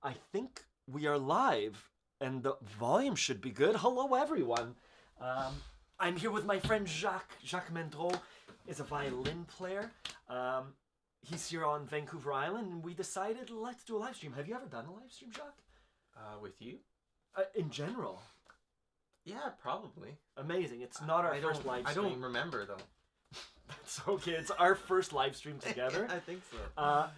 I think we are live, and the volume should be good. Hello, everyone. I'm here with my friend Jacques. Jacques Mendreau is a violin player. He's here on Vancouver Island, and we decided let's do a live stream. Have you ever done a live stream, Jacques? With you? In general. Yeah, probably. Amazing. It's not our first live stream. I don't remember, though. That's okay. It's our first live stream together. I think so.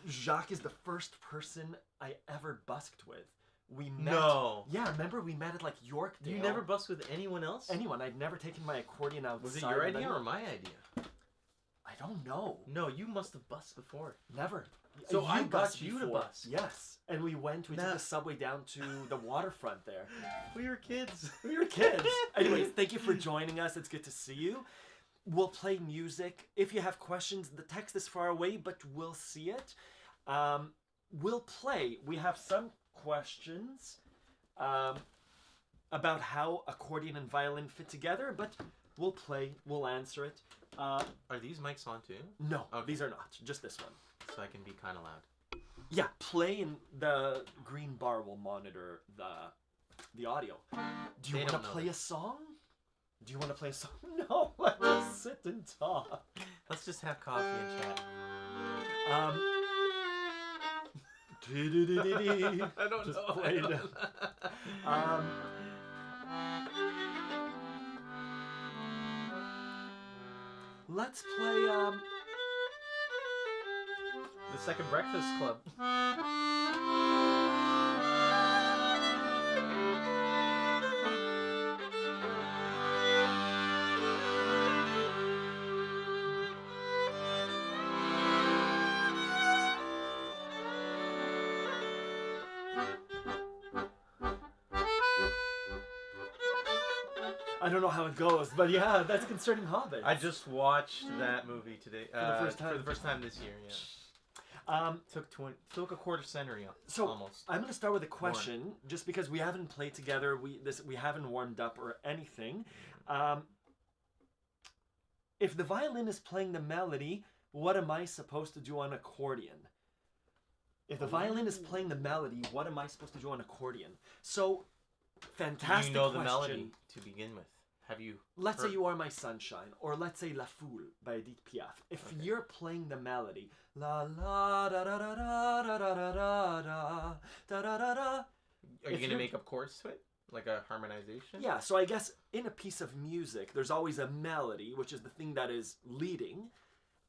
Jacques is the first person I ever busked with. We met. No. Yeah, remember we met at like Yorkdale. You never busked with anyone else? Anyone. I'd never taken my accordion outside. Was it your idea or my idea? I don't know. No, you must have busked before. Never. So I got you to busk. Yes. And we took the subway down to the waterfront there. We were kids. We were kids. Anyways, thank you for joining us. It's good to see you. We'll play music. If you have questions, the text is far away, but we'll see it. We'll play. We have some questions about how accordion and violin fit together, but we'll play. We'll answer it. Are these mics on too? No, okay. These are not. Just this one. So I can be kind of loud. Yeah, play and the green bar will monitor the audio. Do you want to play a song? Do you want to play a song? No, let's just sit and talk. Let's just have coffee and chat. I don't just know. played it. Let's play The Second Breakfast Club. I don't know how it goes, but yeah, that's Concerning Hobbits. I just watched that movie today. For the first time. For the first time this year, yeah. Took a quarter century almost. I'm going to start with a question, just because we haven't played together, we haven't warmed up or anything. If the violin is playing the melody, what am I supposed to do on accordion? If the violin is playing the melody, what am I supposed to do on accordion? So, fantastic question. You know the melody to begin with. Have you? Let's say You Are My Sunshine, or let's say La Foule by Edith Piaf. If you're playing the melody, la la da da da da da da da da da da da da. Are you gonna make up chords to it, like a harmonization? Yeah. So I guess in a piece of music, there's always a melody, which is the thing that is leading,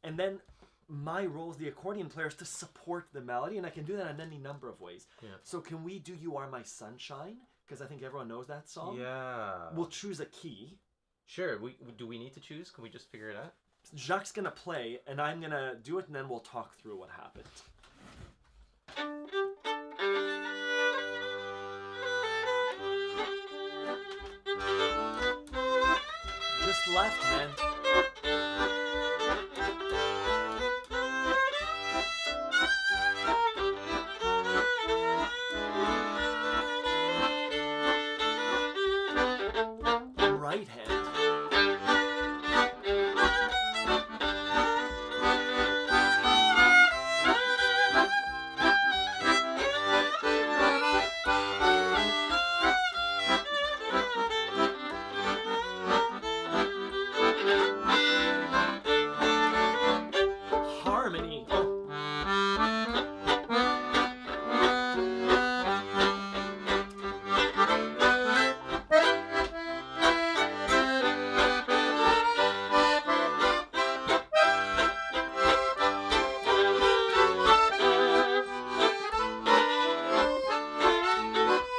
and then my role as the accordion player is to support the melody, and I can do that in any number of ways. Yeah. So can we do You Are My Sunshine? Because I think everyone knows that song. Yeah. We'll choose a key. Sure. Do we need to choose? Can we just figure it out? Jacques' gonna play, and I'm gonna do it, and then we'll talk through what happened. Just left hand. Right hand. Harmony.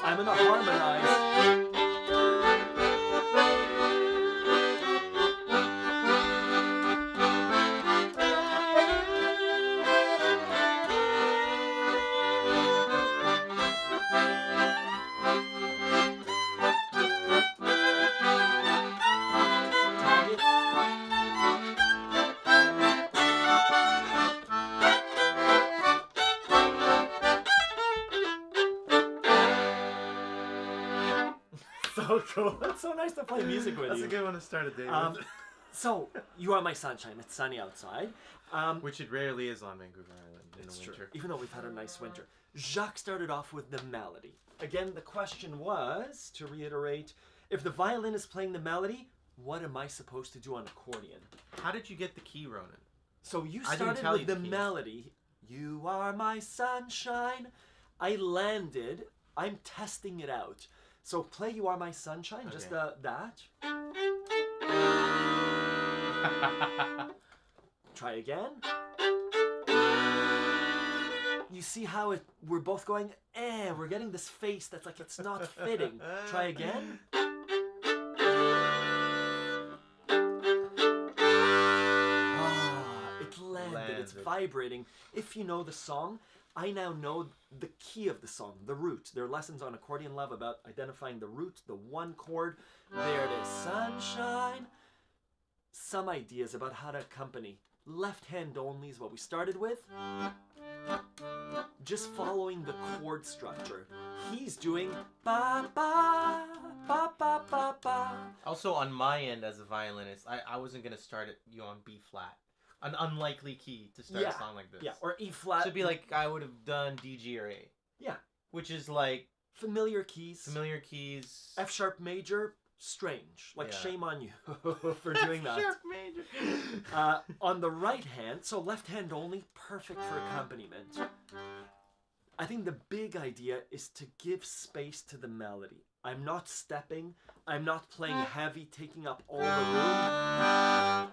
I'm gonna harmonize. So cool. It's so nice to play music with you. That's a good one to start a day with. So, You Are My Sunshine. It's sunny outside. Which it rarely is on Vancouver Island in It's the true. winter. Even though we've had a nice winter. Jacques started off with the melody. Again, the question was, to reiterate, if the violin is playing the melody, what am I supposed to do on accordion? How did you get the key, Ronan? So you I didn't started tell with you the the key. melody. You are my sunshine. I landed. I'm testing it out. So play You Are My Sunshine, just Okay. that. Try again. You see how we're both going, we're getting this face that's like it's not fitting. Try again. It landed. It's vibrating. If you know the song, I now know the key of the song, the root. There are lessons on Accordion Love about identifying the root, the one chord. There it is, sunshine. Some ideas about how to accompany. Left hand only is what we started with. Just following the chord structure. He's doing ba ba ba ba ba ba. Also, on my end as a violinist, I wasn't gonna start you on B flat, an unlikely key to start a song like this. Yeah, or E flat. Should be like I would have done D, G, or A. Yeah, which is like familiar keys. Familiar keys. F sharp major. Strange. Like, Yeah. shame on you for doing that. Sharp major. On the right hand, so left hand only, perfect for accompaniment. I think the big idea is to give space to the melody. I'm not stepping. I'm not playing heavy, taking up all the room.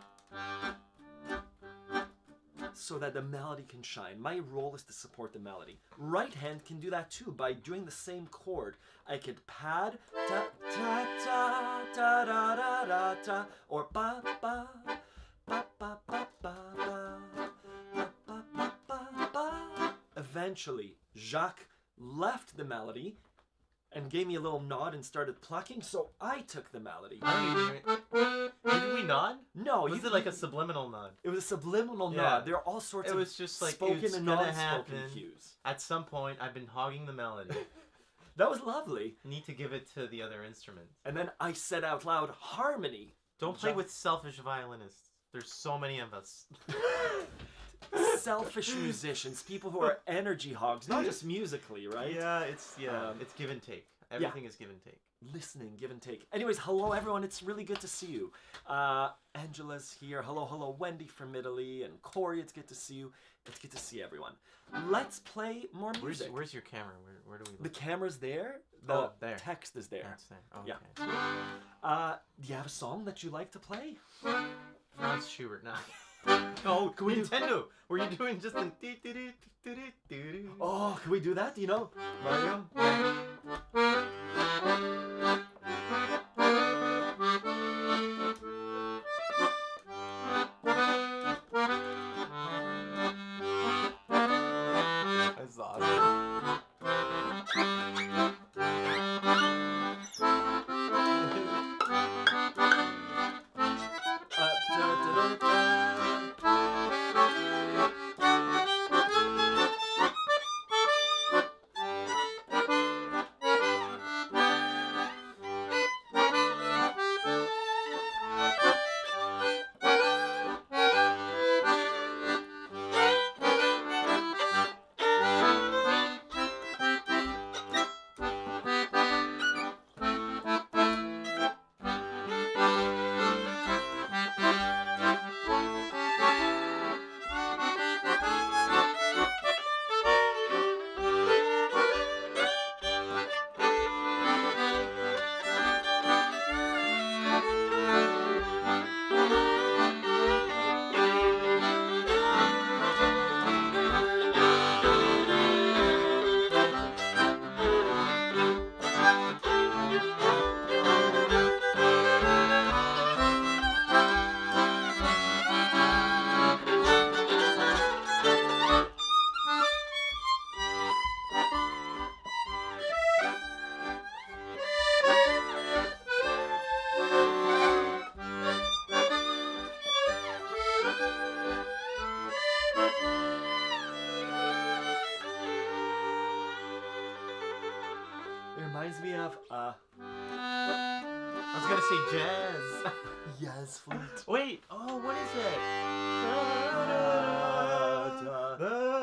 So that the melody can shine. My role is to support the melody. Right hand can do that too by doing the same chord. I could pad ta ta ta ta da da da ta or ba ba ba ba ba ba ba ba ba ba ba ba. Eventually, Jacques left the melody and gave me a little nod and started plucking, so I took the melody. Did we nod? No, Was it like a subliminal nod? It was a subliminal Yeah. nod. There are all sorts It of was just like spoken it's and gonna non-spoken happen. cues. At some point, I've been hogging the melody. That was lovely. Need to give it to the other instruments. And then I said out loud, harmony. Don't play with selfish violinists. There's so many of us. Selfish musicians, people who are energy hogs, not just musically, right? Yeah, it's give and take. Everything is give and take. Listening, give and take. Anyways, hello everyone. It's really good to see you. Angela's here. Hello, hello. Wendy from Italy and Corey. It's good to see you. It's good to see everyone. Let's play more music. Where's your camera? Where do we look? The camera's there. The there. text is there. That's there. Oh, Yeah. okay. Do you have a song that you like to play? Franz Schubert. No. Oh, Can we do- Nintendo. Were you doing just a... Oh, can we do that? Do you know? Mario? That's awesome. It reminds me of I was gonna say jazz. Yes, flute. Wait. Oh, what is it?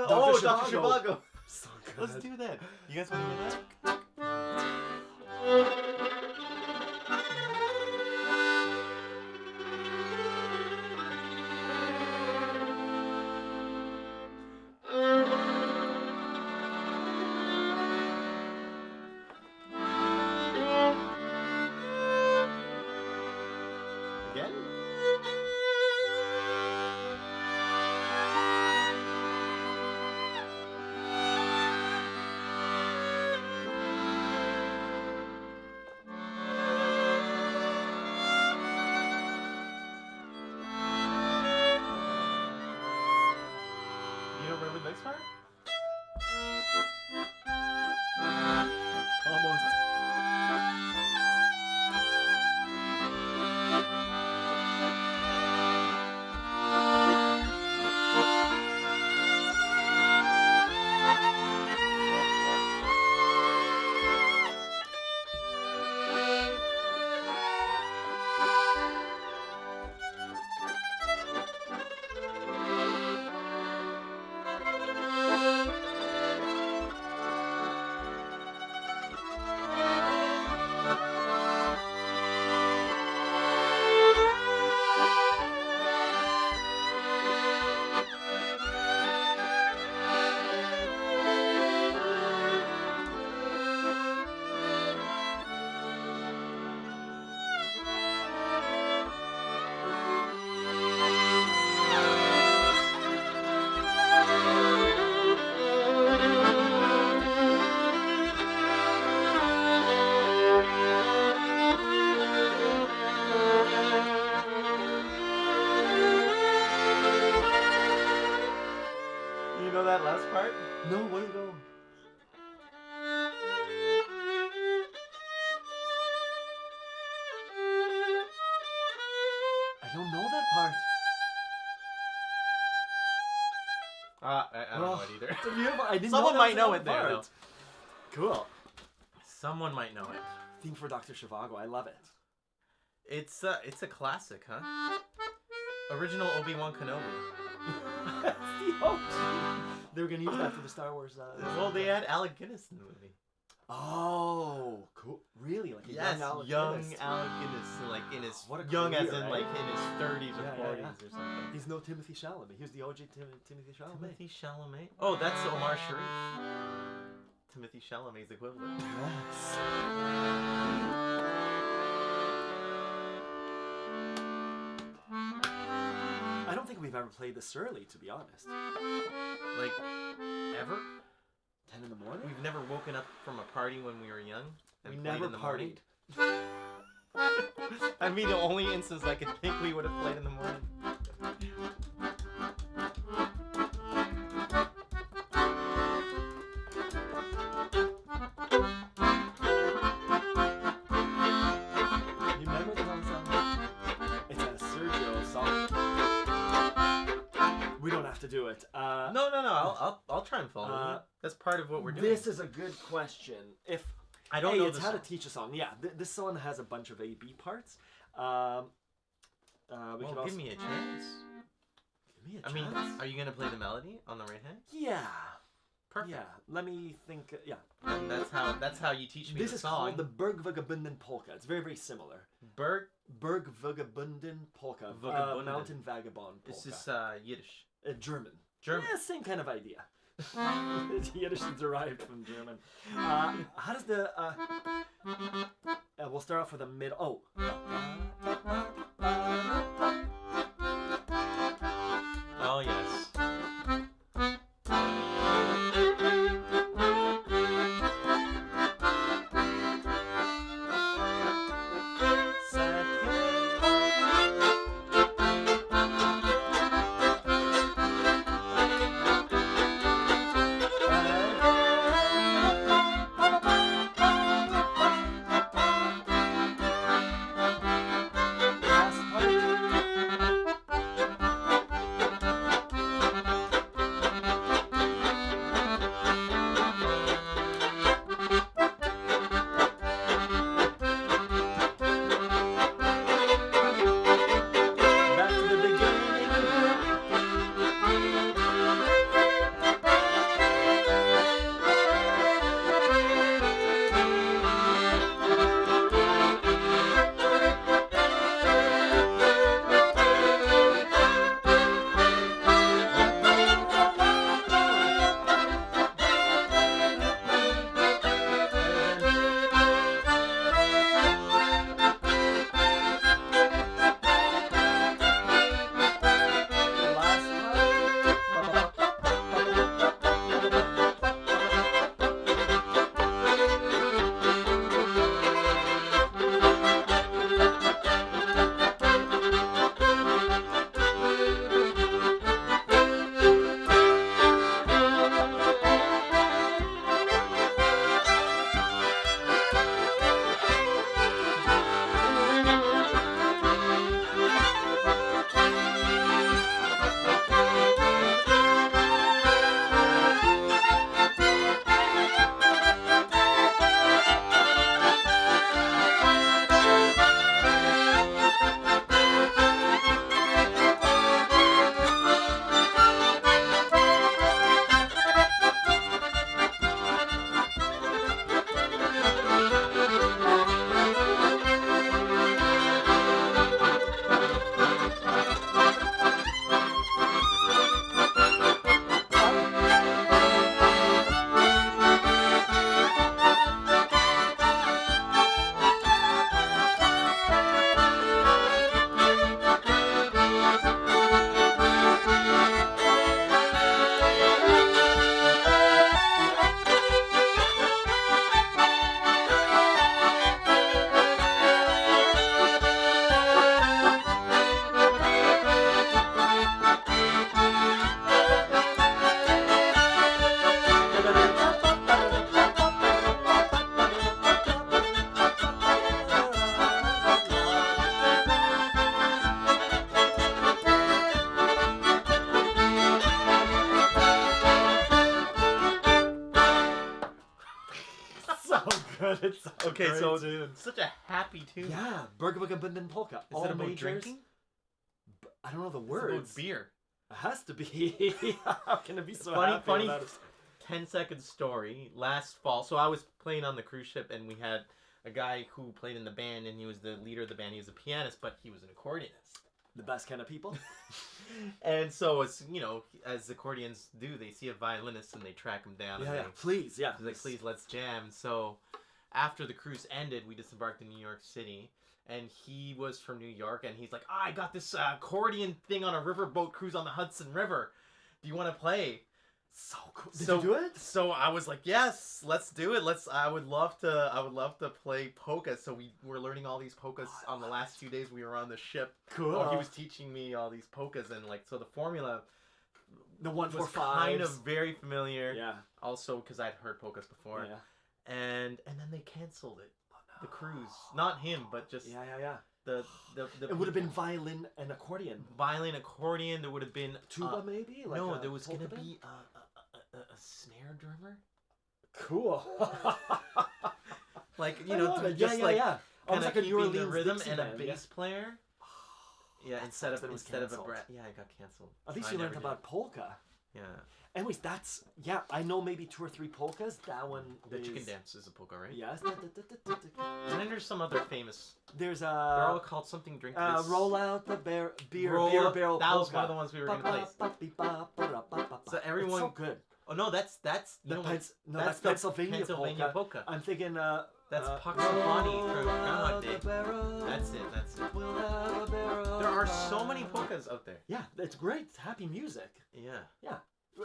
Dr. Dr. Zhivago. Zhivago. So good. Let's do that. You guys want to do that? Again? You don't remember the next part? Almost. You know that last part? No, what do you go? I don't know that part. I don't know it either. It's beautiful. I didn't Someone know might that know was it there, another though. part. Cool. Someone might know it. Theme for Dr. Zhivago. I love it. It's a classic, huh? Original Obi-Wan Kenobi. That's the OG. They were gonna use that for the Star Wars. Well, they had Alec Guinness in the movie. Oh, cool. Really? Like a Yes, young Alec Guinness. Alec Guinness, like in his What a young as career, in right? like in his 30s or Yeah, 40s yeah. or something. He's no Timothy Chalamet. He was the OG Timothy Chalamet. Timothy Chalamet. Oh, that's Omar Sharif. Timothy Chalamet's equivalent. Yes. I don't think we've ever played this early, to be honest. Like ever? 10 in the morning? We've never woken up from a party when we were young and We played never in the morning. partied. I mean, the only instance I could think we would have played in the morning. You remember the one song? It's a Sergio song. We don't have to do it. No. I'll try and follow you. That's part of what we're doing. This is a good question. If I don't hey, know it's the how song. to teach a song. Yeah, this song has a bunch of A-B parts. We Well, could also give me a chance. give me a I mean, chance. are you gonna play the melody on the right hand? Yeah. Perfect. Yeah. Let me think. Yeah. And that's how you teach me This the is song. called the Bergvagabunden polka. It's very, very similar. Bergvagabunden polka. Vagabunden. Mountain vagabond polka. This is Yiddish. German. German. Yeah, same kind of idea. Yiddish is derived from German. How does the we'll start off with a mid. Oh. Oh yes. Last part. good. It's so Okay, great so tune. such a happy tune. Yeah, Burger Boogie Polka. Is All it about majors. drinking? I don't know the It's words. about beer. It has to be. How can it be so Funny, happy funny. without it? 10-second story. Last fall, so I was playing on the cruise ship, and we had a guy who played in the band, and he was the leader of the band. He was a pianist, but he was an accordionist. The best kind of people. And so it's, you know, as accordions do, they see a violinist and they track him down. Yeah, and yeah. they, Please, yeah. he's like, please, let's jam. So after the cruise ended, we disembarked in New York City, and he was from New York, and he's like, oh, I got this accordion thing on a riverboat cruise on the Hudson River. Do you want to play? So cool. Did you do it? So I was like, yes, let's do it. I would love to play polka. So we were learning all these polkas on the last few days we were on the ship. Cool. Oh, he was teaching me all these polkas, and like, so the formula The 1 4 was 5. kind of very familiar. Yeah. Also, because I'd heard polkas before. Yeah. And then they canceled it. The cruise, not him, but just Yeah. the It would have been violin and accordion. violin, accordion. There would have been Tuba, maybe? Like no, a there was polka gonna band? be a snare drummer. Cool. Like, you I know, love it. just yeah, like yeah. Almost like a New keeping Orleans the rhythm Dixie and a band, bass player. Yeah, That instead sucks that it was of a cancelled. yeah, it got canceled. At least So you I learned never about polka. did. Yeah, Anyways, that's I know maybe 2 or 3 polkas. That one. the is, chicken dance is a polka, right? Yes. And then there's some other famous. There's They're all called something. Drink this. roll out the beer Roll beer Out- barrel. That was polka. one of the ones we were gonna play. So everyone- It's so good. Oh no, that's you know what? That's the Pennsylvania Pennsylvania polka. polka. I'm thinking That's roll Puxafani from out Groundhog the Day. barrel, That's it. we'll have a barrel There are so many ride. polkas out there. Yeah, it's great. It's happy music. Yeah.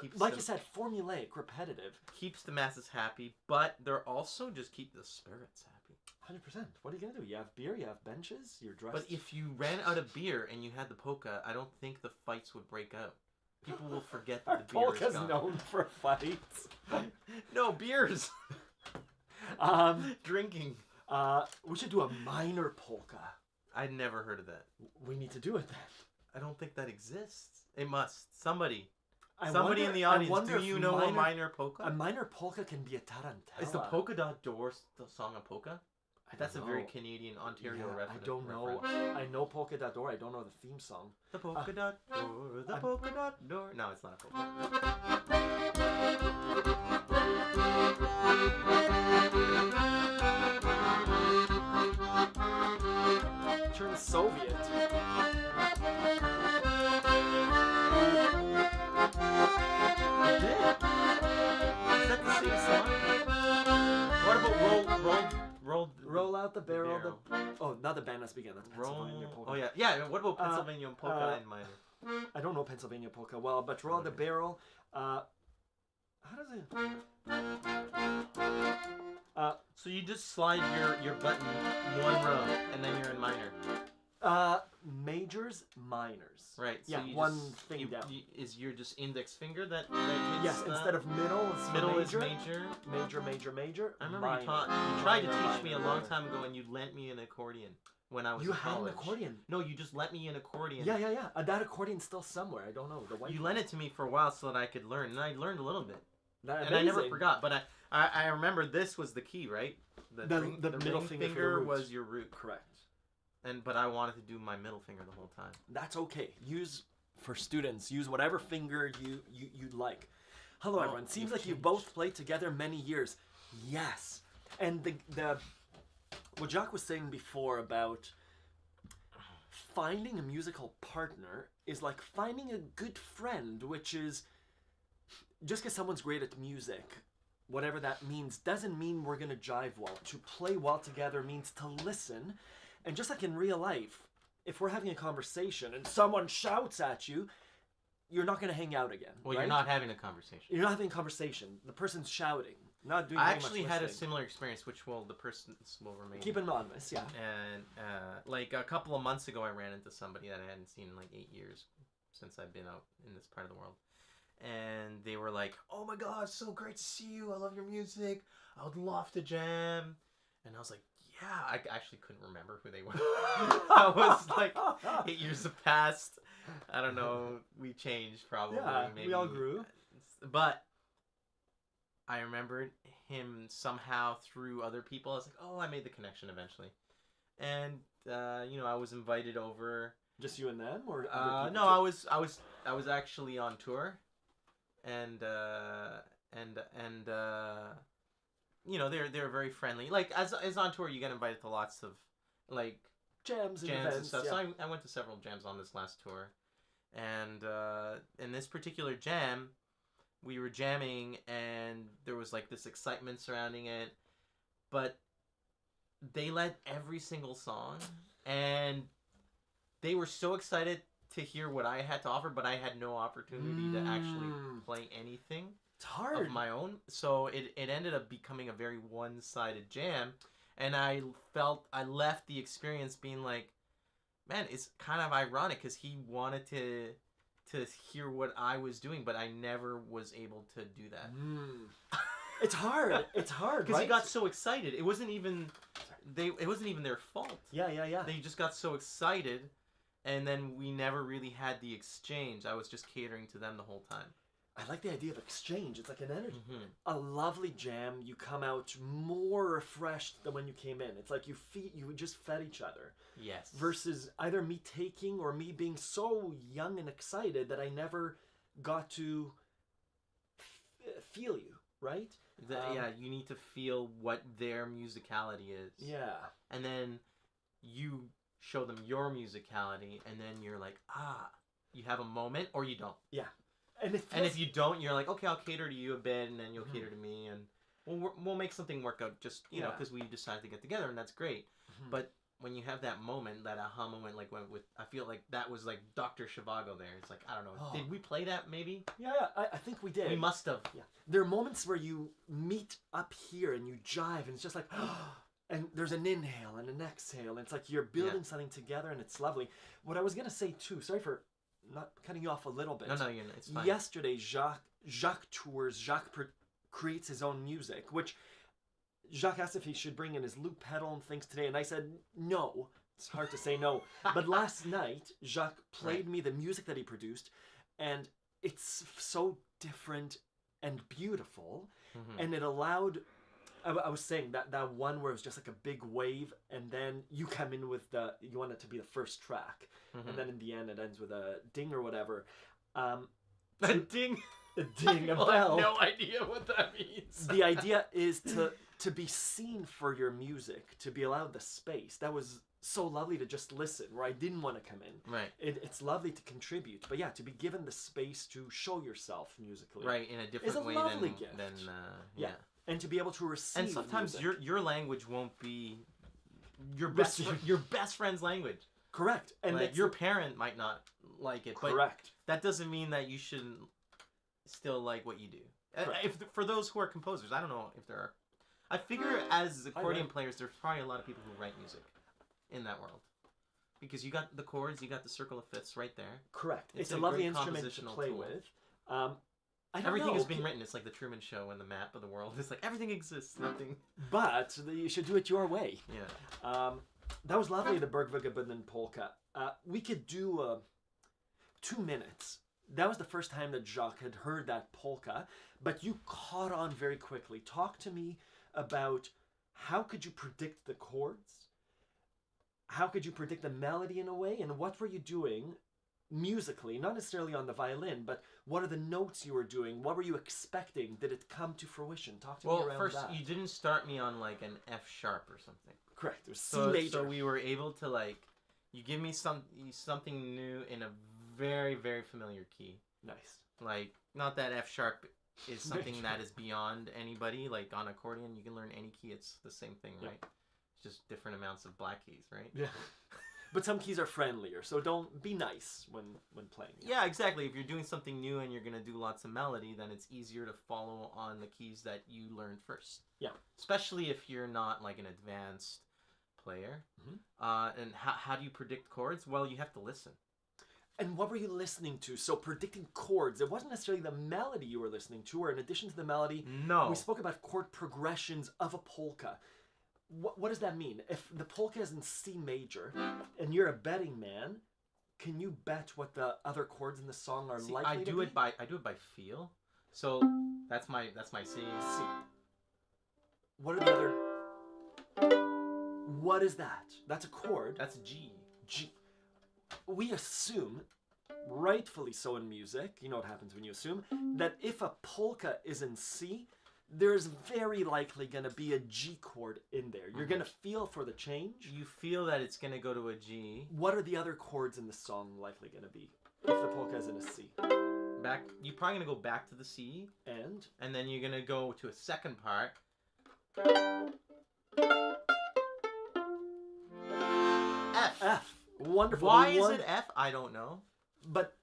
Keeps Like them- you said, formulaic, repetitive. Keeps the masses happy, but they're also just keep the spirits happy. 100%. What are you gonna do? You have beer, you have benches, you're dressed. But if you ran out of beer and you had the polka, I don't think the fights would break out. People will forget Our that the beer is polka's gone. known for fights. No, beers. Drinking. We should do a minor polka. I'd never heard of that. We need to do it then. I don't think that exists. It must. Somebody I in wonder- the I audience, wonder do if you know a minor polka? A minor polka can be a tarantella. Is the polka dot door the song a polka? I That's a don't very know. Canadian, Ontario Yeah, I reference. don't know. I know Polka Dot Door. I don't know the theme song. The polka dot door, the I'm- polka dot door. No, it's not a polka. Turn Soviet. It did. Is that the same song? What about Roll out the barrel. barrel. Oh, not the band has begun. That's Pennsylvania roll? polka. Oh yeah. What about Pennsylvania polka in minor? I don't know Pennsylvania polka well, but roll out the barrel. How does it? So you just slide your button one row, and then you're in minor. Majors, minors. Right. So Yeah, you one just, thing down. Is your just index finger that Yes, hits the, instead of middle, it's middle major. is major. Major. I remember minor. you tried to teach me a Minor, long minor. time ago, and you lent me an accordion when I was You in had an college. accordion. No, you just lent me an accordion. Yeah. That accordion's still somewhere. I don't know. The white. You lent it to me for a while so that I could learn, and I learned a little bit. That, And I never forgot, but I remember this was the key, right? The ring middle finger for the finger root. was your root, Correct. but I wanted to do my middle finger the whole time. That's okay. For students, use whatever finger you like. Hello, Well, everyone. Seems you've like you changed. both played together many years. Yes. And the what Jacques was saying before about finding a musical partner is like finding a good friend, which is just because someone's great at music, whatever that means, doesn't mean we're gonna jive well. To play well together means to listen, and just like in real life, if we're having a conversation and someone shouts at you, you're not going to hang out again. Well, right? you're not having a conversation. You're not having a conversation. The person's shouting, not doing I very much actually had a listening. similar experience, which the persons will remain. Keep it anonymous, yeah. And like a couple of months ago, I ran into somebody that I hadn't seen in like 8 years since I've been out in this part of the world. And they were like, "Oh my God, so great to see you. I love your music. I would love to jam." And I was like, "Yeah." I actually couldn't remember who they were. I was like, 8 years have passed. I don't know. We changed probably. Yeah, maybe. we all grew. But I remembered him somehow through other people. I was like, oh, I made the connection eventually. And you know, I was invited over. Just you and them, or other people no, too? I was actually on tour, and you know, they're very friendly. Like as on tour, you get invited to lots of like Jams and jams and events. stuff. Yeah. So I went to several jams on this last tour, and in this particular jam, we were jamming, and there was like this excitement surrounding it, but they led every single song, and they were so excited to hear what I had to offer, but I had no opportunity to actually play anything It's hard. of my own. So it ended up becoming a very one-sided jam, and I felt I left the experience being like, man, it's kind of ironic because he wanted to hear what I was doing, but I never was able to do that. It's hard. It's hard, Because right? he got so excited. It wasn't even their fault. Yeah. They just got so excited, and then we never really had the exchange. I was just catering to them the whole time. I like the idea of exchange. It's like an energy. Mm-hmm. A lovely jam. You come out more refreshed than when you came in. It's like you just fed each other. Yes. Versus either me taking or me being so young and excited that I never got to feel you, right? Yeah, you need to feel what their musicality is. Yeah. And then you show them your musicality, and then you're like, you have a moment, or you don't. Yeah. And if you don't, you're like, okay, I'll cater to you a bit, and then you'll cater to me, and we'll make something work out. Just you know, because we decided to get together, and that's great. But when you have that moment, that aha moment, like I feel like that was like Dr. Zhivago there. It's like, I don't know, did we play that maybe? Yeah, I think we did. We must have. Yeah. There are moments where you meet up here and you jive, and it's just like, and there's an inhale and an exhale, and it's like you're building something together, and it's lovely. What I was gonna say too, sorry for not cutting you off a little bit. No, it's fine. Yesterday, Jacques tours. Creates his own music, which Jacques asked if he should bring in his loop pedal and things today, and I said no. It's hard to say no. But last night, Jacques played me the music that he produced, and it's so different and beautiful, and it allowed. I was saying that one where it was just like a big wave, and then you come in with you want it to be the first track, and then in the end it ends with a ding or whatever. A ding? A ding, a bell. I have no idea what that means. The idea is to be seen for your music, to be allowed the space. That was so lovely to just listen, where I didn't want to come in. Right. It's lovely to contribute, but yeah, to be given the space to show yourself musically. Right, in a different way gift. than yeah. And to be able to receive. And sometimes music. your language won't be your best friend's language. Correct. And like, your parent might not like it. Correct. But that doesn't mean that you shouldn't still like what you do. If for those who are composers, I don't know if there are. I figure as accordion players, there's probably a lot of people who write music in that world. Because you got the chords, you got the circle of fifths right there. Correct. It's a lovely instrument to play tool. with. Everything has been written. It's like the Truman Show and the map of the world. It's like everything exists, nothing. But you should do it your way. Yeah. That was lovely, the Bergvögebunden polka. We could do 2 minutes. That was the first time that Jacques had heard that polka, but you caught on very quickly. Talk to me about how could you predict the chords? How could you predict the melody in a way? And what were you doing musically, not necessarily on the violin, but what are the notes you were doing? What were you expecting? Did it come to fruition? Talk to me around that. Well, first, you didn't start me on like an F sharp or something. Correct. It was C major. So we were able to like, you give me something new in a very, very familiar key. Nice. Like, not that F sharp is something that is beyond anybody. Like on accordion, you can learn any key. It's the same thing, right? It's just different amounts of black keys, right? Yeah. But some keys are friendlier, so don't be nice when playing. Yeah, exactly. If you're doing something new and you're going to do lots of melody, then it's easier to follow on the keys that you learned first. Yeah. Especially if you're not like an advanced player. And how do you predict chords? Well, you have to listen. And what were you listening to? So predicting chords, it wasn't necessarily the melody you were listening to, or in addition to the melody, no. We spoke about chord progressions of a polka. What does that mean? If the polka is in C major and you're a betting man, can you bet what the other chords in the song are likely to be? I do it by feel. So that's my C. What are the other? What is that? That's a chord. That's G. G. We assume, rightfully so in music, you know what happens when you assume, that if a polka is in C, there's very likely going to be a G chord in there. You're going to feel for the change. You feel that it's going to go to a G. What are the other chords in the song likely going to be if the polka is in a C? You're probably going to go back to the C. And then you're going to go to a second part. F. F. Wonderful. Why is it F? I don't know. But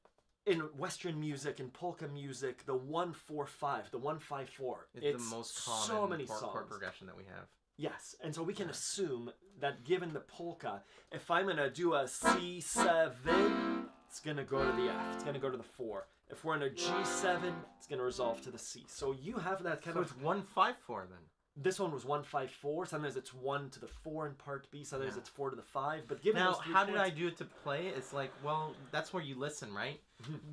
in Western music, in polka music, the 1-4-5, the 1-5-4, it's the most common so many chord progression that we have. Yes, and so we can assume that given the polka, if I'm going to do a C7, it's going to go to the F. It's going to go to the 4. If we're in a G7, it's going to resolve to the C. So you have that kind of... So it's 1-5-4 then. This one was 1-5-4. Sometimes it's 1 to the 4 in part B. Sometimes it's 4 to the 5. But given now, those three how did chords, I do it to play it? It's like, well, that's where you listen, right?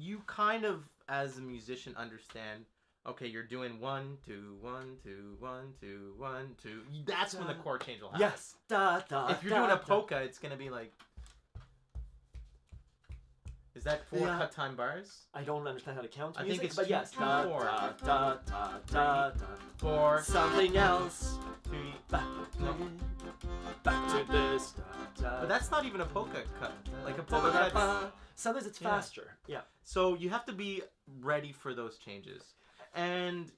You kind of, as a musician, understand. Okay, you're doing 1, 2, 1, 2, 1, 2, 1, 2. That's when the chord change will happen. Yes. Da, da, if you're doing a polka, it's gonna be like. Is that 4 cut time bars? I don't understand how to count music, I think it's but 2, yes. 2, Da, 4. da, da, da, da, da. 4. Something else. 3. Back to this. Da, da. But that's not even a polka cut. Like a polka cut. Sometimes it's faster. Yeah. So you have to be ready for those changes. And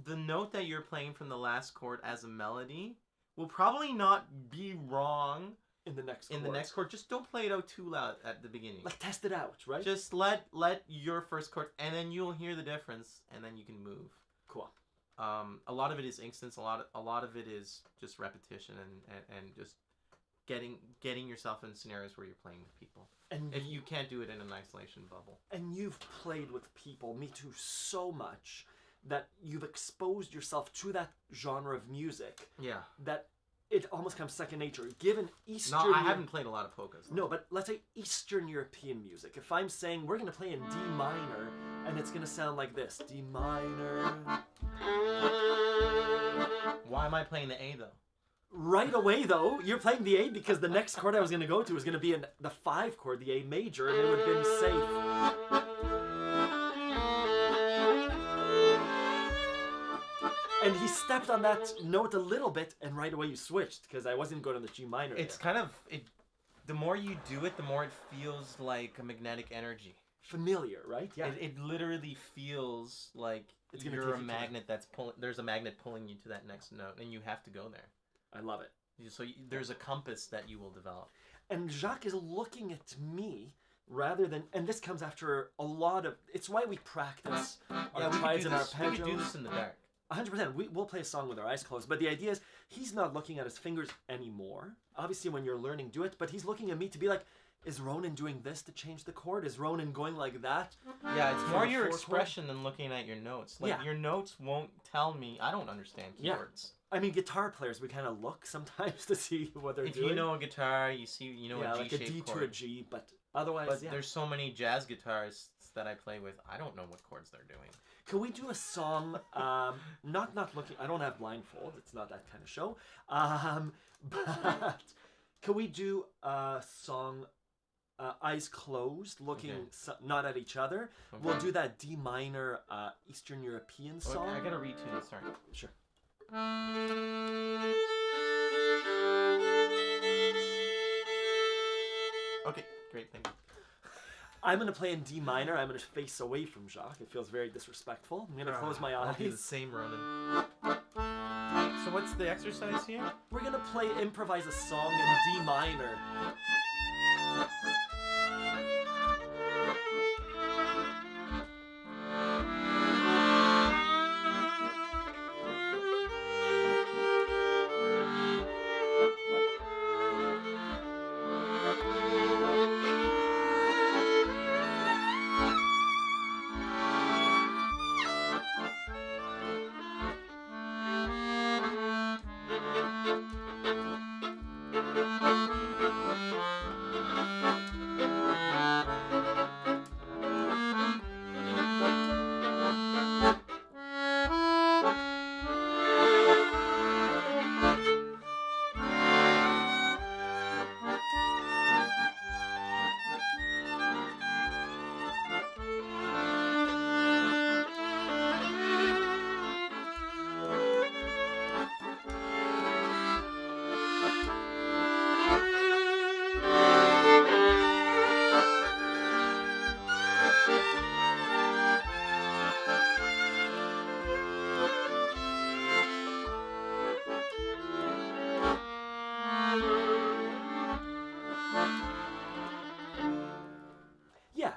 the note that you're playing from the last chord as a melody will probably not be wrong in the next chord. Just don't play it out too loud at the beginning. Like test it out, right? Just let your first chord, and then you'll hear the difference, and then you can move. Cool. A lot of it is instance. A lot of it is just repetition and just getting yourself in scenarios where you're playing with people. And if you can't do it in an isolation bubble. And you've played with people, me too, so much that you've exposed yourself to that genre of music. Yeah. That it almost comes second nature. Given Eastern... No, I haven't played a lot of polkas. No, but let's say Eastern European music. If I'm saying we're going to play in D minor, and it's going to sound like this. D minor... Why am I playing the A, though? Right away, though, you're playing the A because the next chord I was going to go to was going to be in the 5 chord, the A major, and it would have been safe. And he stepped on that note a little bit, and right away you switched, because I wasn't going to the G minor. It's kind of... the more you do it, the more it feels like a magnetic energy. Familiar, right? Yeah. It literally feels like you're a magnet that's pulling... There's a magnet pulling you to that next note, and you have to go there. I love it. So there's a compass that you will develop. And Jacques is looking at me rather than... And this comes after a lot of... It's why we practice our triads and our arpeggios. We could do this in the dark. 100%. We'll play a song with our eyes closed. But the idea is, he's not looking at his fingers anymore. Obviously, when you're learning, do it. But he's looking at me to be like, is Ronan doing this to change the chord? Is Ronan going like that? Yeah, it's more your expression than looking at your notes. Like, your notes won't tell me. I don't understand keywords. I mean, guitar players, we kind of look sometimes to see what they're doing. If you know a guitar, you know a G-shaped like a D chord. to a G, but otherwise, But there's so many jazz guitarists that I play with, I don't know what chords they're doing. Can we do a song, not looking, I don't have blindfold, it's not that kind of show, but can we do a song, eyes closed, looking not at each other? Okay. We'll do that D minor Eastern European song. I gotta retune this, sorry. Sure. Okay, great, thank you. I'm going to play in D minor. I'm going to face away from Jacques. It feels very disrespectful. I'm going to close my eyes. I'll do the same, Ronan. So what's the exercise here? We're going to improvise a song in D minor.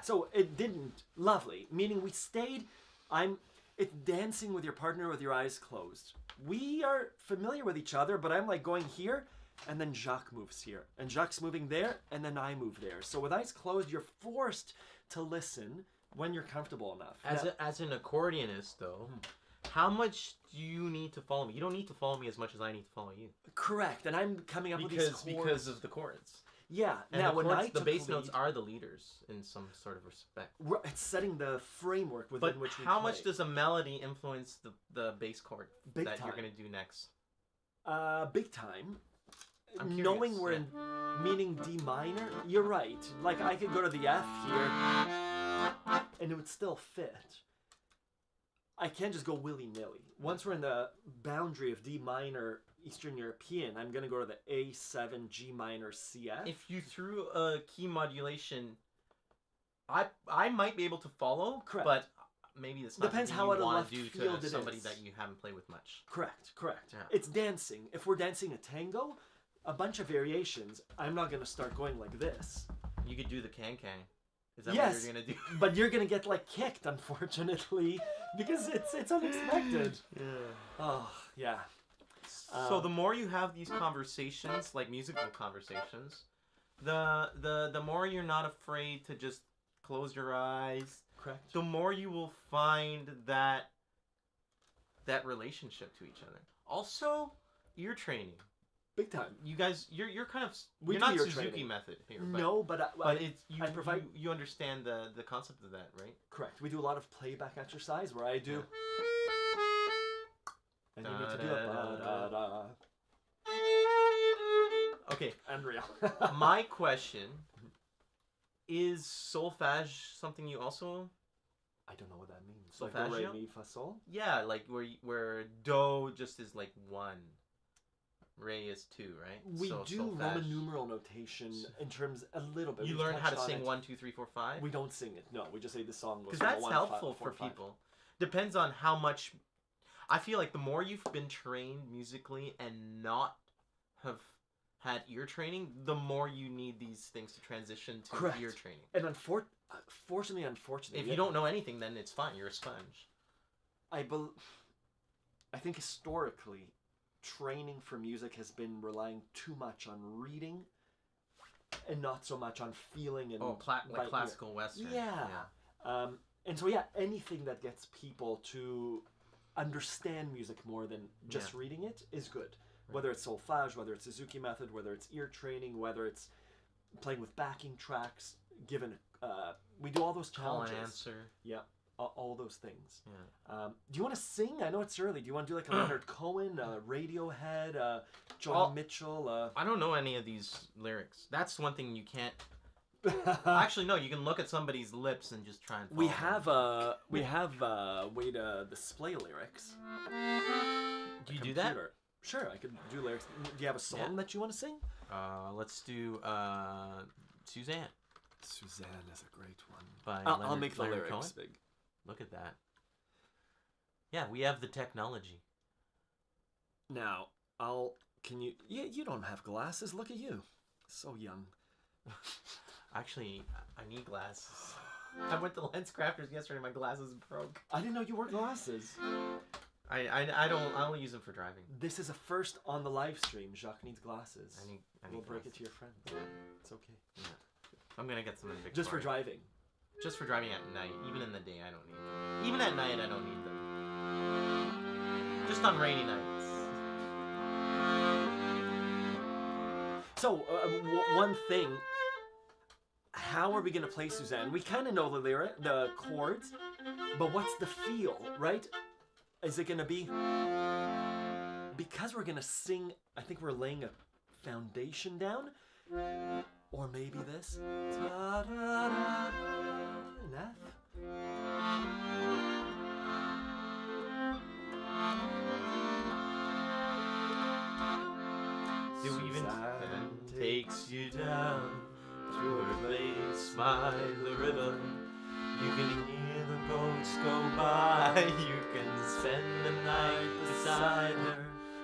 So it didn't. Lovely. Meaning we stayed. It's dancing with your partner with your eyes closed. We are familiar with each other, but I'm like going here, and then Jacques moves here, and Jacques moving there, and then I move there. So with eyes closed, you're forced to listen when you're comfortable enough. As an accordionist, though, how much do you need to follow me? You don't need to follow me as much as I need to follow you. Correct, and I'm coming up with these chords. Because of the chords. Yeah. And now, the bass notes are the leaders in some sort of respect. It's setting the framework within which we how play. much does a melody influence the bass chord Big that time. you're going to do next? Big time. I'm curious, Knowing we're in meaning D minor, you're right. Like I could go to the F here, and it would still fit. I can't just go willy-nilly. Once we're in the boundary of D minor Eastern European, I'm going to go to the A7 G minor CF. If you threw a key modulation, I might be able to follow, Correct. But maybe it's not Depends something how you out of want left to do field to it somebody is. that you haven't played with much. Correct. Yeah. It's dancing. If we're dancing a tango, a bunch of variations, I'm not going to start going like this. You could do the can-can. Is that Yes, what you're going to do? But you're going to get like kicked, unfortunately, because it's unexpected. Yeah. Oh, yeah. So the more you have these conversations, like musical conversations, the more you're not afraid to just close your eyes. Correct. The more you will find that relationship to each other. Also, ear training. Big time. You guys, you're kind of We you're do not ear Suzuki training. method here. No, but it's I provide. you understand the concept of that, right? Correct. We do a lot of playback exercise where I do. And you need to do a ba-da-da. Okay. Unreal. My question is solfège something you also? I don't know what that means. Solfeggio? Like do, re, mi, fa, sol? Yeah, like where do just is like 1, re is 2, right? We So do solfège. Roman numeral notation in terms a little bit. You We've learn how to touched on sing it. 1, 2, 3, 4, 5. We don't sing it. No, we just say the song goes. Because that's 1, helpful 5, 4, for 5. people. Depends on how much. I feel like the more you've been trained musically and not have had ear training, the more you need these things to transition to Correct. ear training. And unfortunately, If you don't know anything, then it's fine. You're a sponge. I think historically, training for music has been relying too much on reading, and not so much on feeling and Like classical Western. Yeah. And so anything that gets people to understand music more than just reading it is good. Right. Whether it's solfège, whether it's Suzuki method, whether it's ear training, whether it's playing with backing tracks. Given we do all those challenges. Call and answer. Yeah. All those things. Yeah. Do you want to sing? I know it's early. Do you want to do like a Leonard Cohen, Radiohead, John Mitchell? I don't know any of these lyrics. That's one thing you can't. Actually, no. You can look at somebody's lips and just try and. We have a way to display lyrics. Do you do that? Sure, I could do lyrics. Do you have a song that you want to sing? Let's do Suzanne. Suzanne is a great one. I'll make the lyrics Cohen. big. Look at that. Yeah, we have the technology. Now, can you... You don't have glasses. Look at you. So young. Actually, I need glasses. I went to Lens Crafters yesterday. My glasses broke. I didn't know you wore glasses. I only use them for driving. This is a first on the live stream. Jacques needs glasses. I need we'll break glasses. it to your friends. Yeah. It's okay. Yeah. I'm gonna get some in Victoria. Just for driving. Just for driving at night. Even in the day, I don't need them. Even at night, I don't need them. Just on rainy nights. So, one thing. How are we going to play Suzanne? We kind of know the lyric, the chords, but what's the feel, right? Is it going to be... Because we're going to sing, I think we're laying a foundation down. Or maybe this. Ta-da-da, an F. Suzanne takes you down to her place by the river. You can hear the boats go by. You can spend the night beside her.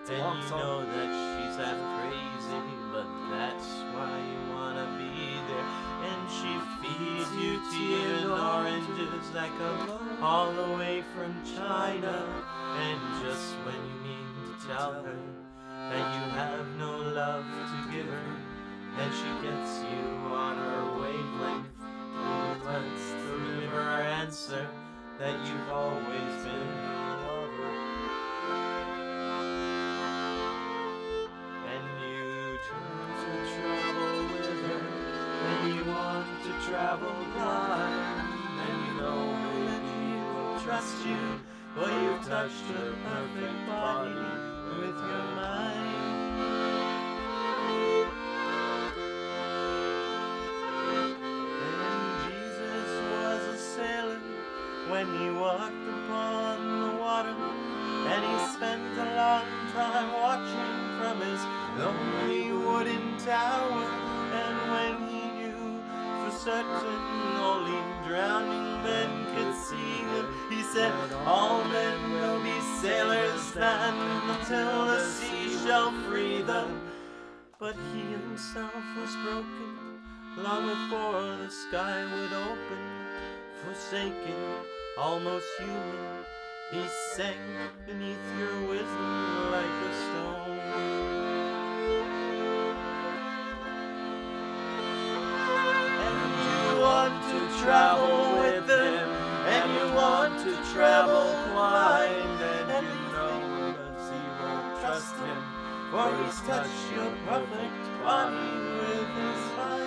a And long you song. know that she's half crazy, but that's why you wanna be there. And she feeds you tea and oranges that come all the way from China. And just when you mean to tell her that you have no love to give her, then she gets you on her wavelength. Who lets the river answer that you've always been her lover. And you turn to travel with her, and you want to travel blind. And you know maybe will trust you, for you've touched her perfect body with your mind. And Jesus was a sailor when he walked upon the water, and he spent a long time watching from his lonely wooden tower. And when he knew for certain only drowning men could see him, he said, all men will be sailors then, until the sea shall free them. But he himself was broken long before the sky would open. Forsaken, almost human, he sank beneath your wisdom like a stone. And you want to travel with him, and you want to travel blind, and you know that he won't trust him, for he's touched your perfect body with his mind.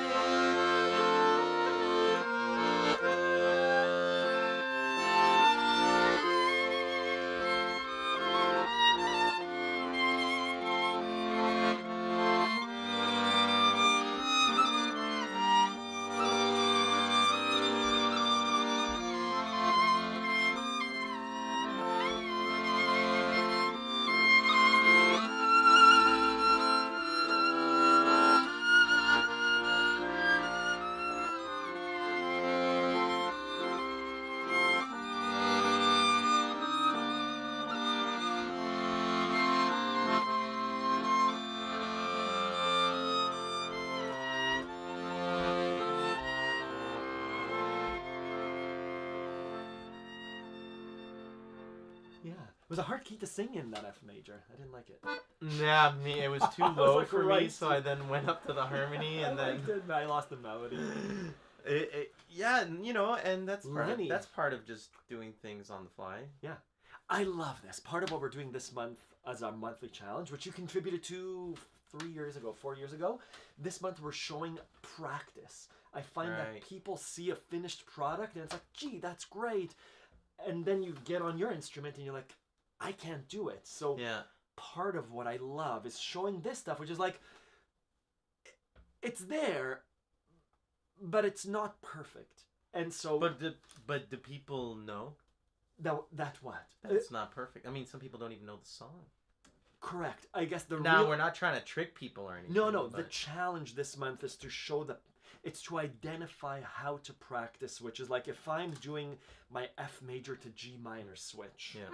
Yeah. It was a hard key to sing in, that F major. I didn't like it. Yeah, it was too I was low like, for me, right. so I then went up to the harmony, and I then liked it, but I lost the melody. yeah, and, you know, and that's Lenny. that's part of just doing things on the fly. Yeah. I love this. Part of what we're doing this month as our monthly challenge, which you contributed to 4 years ago. This month we're showing practice. I find that Right. people see a finished product and it's like, gee, that's great. And then you get on your instrument and you're like, I can't do it. So Yeah. part of what I love is showing this stuff, which is like, it's there, but it's not perfect. And so But do people know that what? that it's not perfect? I mean, some people don't even know the song. Correct. I guess the Now, real... we're not trying to trick people or anything. No. But... The challenge this month is to show that it's to identify how to practice, which is like if I'm doing my F major to G minor switch, Yeah.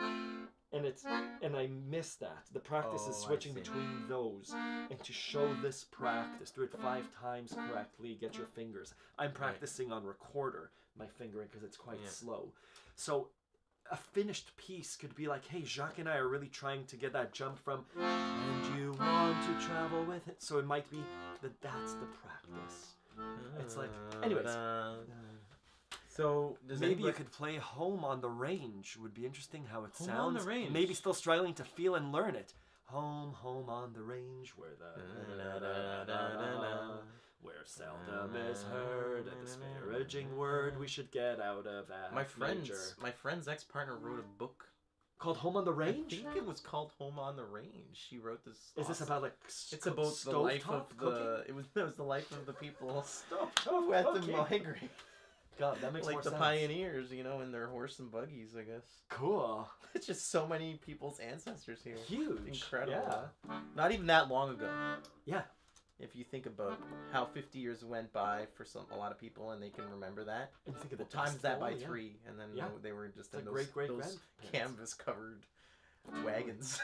and I miss that. The practice is Oh, I switching see. between those, and to show this practice, do it 5 times correctly, get your fingers. I'm practicing on recorder, my fingering, because it's quite slow. So a finished piece could be like, hey, Jacques and I are really trying to get that jump from, and you want to travel with it. So it might be that that's the practice. It's like, anyways. So does Maybe anybody... you could play Home on the Range. Would be interesting how it Home sounds. on the Range. Maybe still struggling to feel and learn it. Home on the range, where the where seldom is heard a disparaging word we should get out of F major. My friend's ex-partner wrote a book Called Home on the Range? I think it was called Home on the Range. She wrote this. Is this about like It's about the life of the. It was the life of the people who had to migrate. God, that makes like more the sense. pioneers, you know, in their horse and buggies, I guess. Cool. It's just so many people's ancestors here. Huge. Incredible. Yeah. Not even that long ago. Yeah. If you think about how 50 years went by for a lot of people, and they can remember that, And you think of the times Dust that by Bowl, yeah. 3, and then Yeah. they were just It's in like those great-great-grandparents. canvas-covered wagons.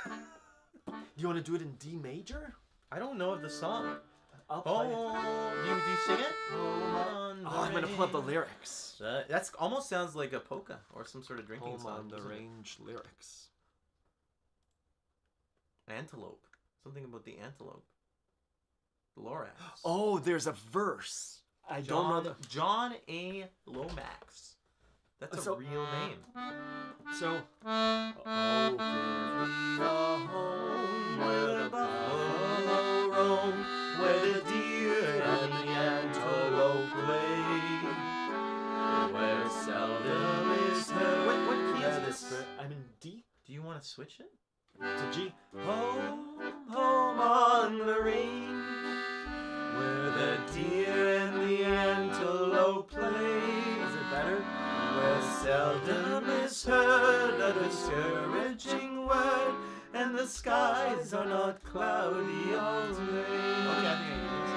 Do you want to do it in D major? I don't know of the song. I'll play it. Do you sing it? I'm going to pull up the lyrics. That's almost sounds like a polka or some sort of drinking Home song. on the doesn't it? range lyrics. Antelope. Something about the antelope. Lorax. Oh, there's a verse. I don't know. John A. Lomax. That's a real name. So, oh, give me a home where the buffalo roam, where the deer and the antelope play, where seldom is heard. What key is this? I'm in D Do you want to switch it? to G. Home, home on the range, where the deer and the antelope play. Is it better? Where seldom is heard a discouraging word, and the skies are not cloudy all day. Okay, I think I can do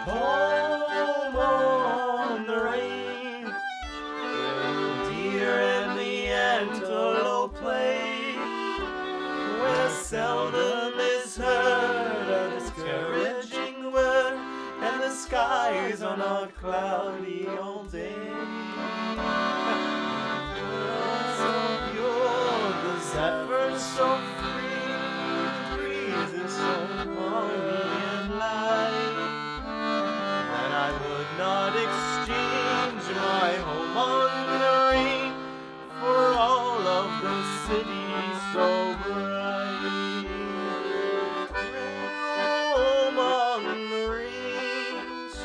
Home on the range, where the deer and the antelope play, where seldom is heard a discouraging word, and the skies are not cloudy all day. So pure, the zephyr so free, the breeze is so balmy and light, I would not exchange my home on the range for all of the city so bright. Home on the range,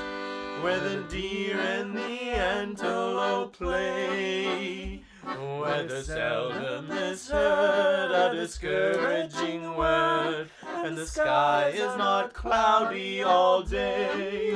where the deer and the antelope play, where the seldom is heard a discouraging word, and the sky is not cloudy all day.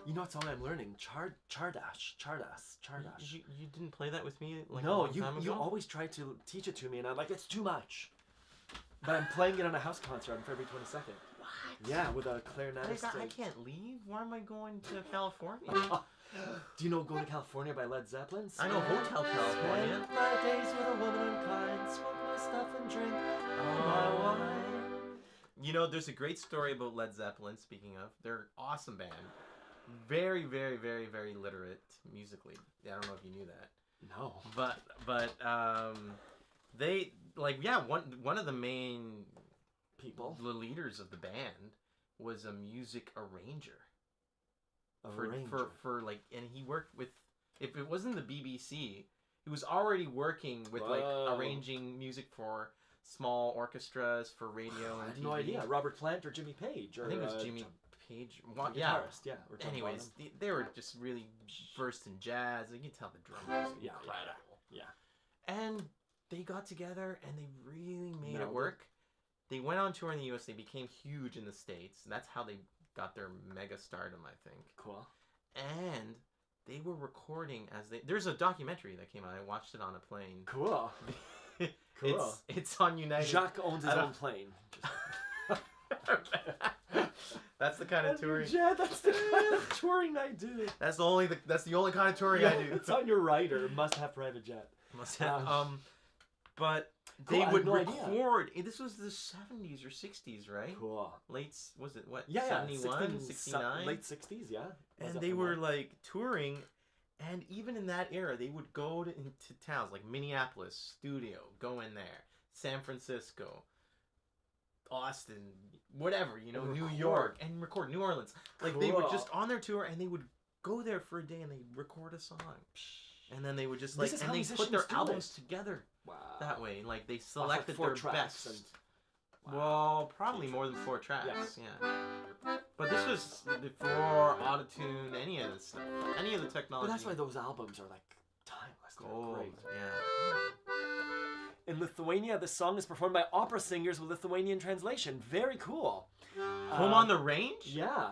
You know what song I'm learning? Chardash. You didn't play that with me like a No, long time ago? you always try to teach it to me, and I'm like, it's too much. But I'm playing it on a house concert on February 22nd. What? Yeah, with a clarinetist. I can't leave. Why am I going to California? Do you know "Going to California" by Led Zeppelin? I know Hotel California. Spend my days with a woman unkind, smoke my stuff and drink my wine. You know, there's a great story about Led Zeppelin, speaking of. They're an awesome band. Very, very, very, very literate musically. I don't know if you knew that. No. But they one of the main people, the leaders of the band, was a music arranger. For like, and he worked with, if it wasn't the BBC, he was already working with like arranging music for small orchestras for radio and I had TV. no idea. Robert Plant or Jimmy Page? Or, I think it was Jimmy Page. Yeah. Or Anyways, they were just really versed in jazz. You can tell the drummer was incredible. Yeah. And they got together and they really made Nailed it work. They went on tour in the US. They became huge in the States. That's how they got their mega stardom, I think. Cool. And they were recording as they... There's a documentary that came out. I watched it on a plane. Cool. Cool. It's on United. Jacques owns his own plane. That's the kind of touring. Yeah, that's the kind of touring I do. That's the only kind of touring I do. It's on your rider. Must have private jet. Must have. But Cool, They I had would no idea. record. This was the 70s or 60s, right? Cool. Was it what? Yeah, 71, 69? late 60s, yeah. And they were like touring, and even in that era, they would go into towns like Minneapolis, studio, go in there, San Francisco, Austin, whatever, New York, and record New Orleans. Like they were just on their tour, and they would go there for a day, and they'd record a song, and then they would just like, and they put their albums together that way, like they selected their best. Well, probably more than 4 tracks, yeah. But this was before autotune, any of this stuff, any of the technology. But that's why those albums are like timeless. Gold, They're great. Yeah. In Lithuania, the song is performed by opera singers with Lithuanian translation. Very cool. Home on the Range? Yeah.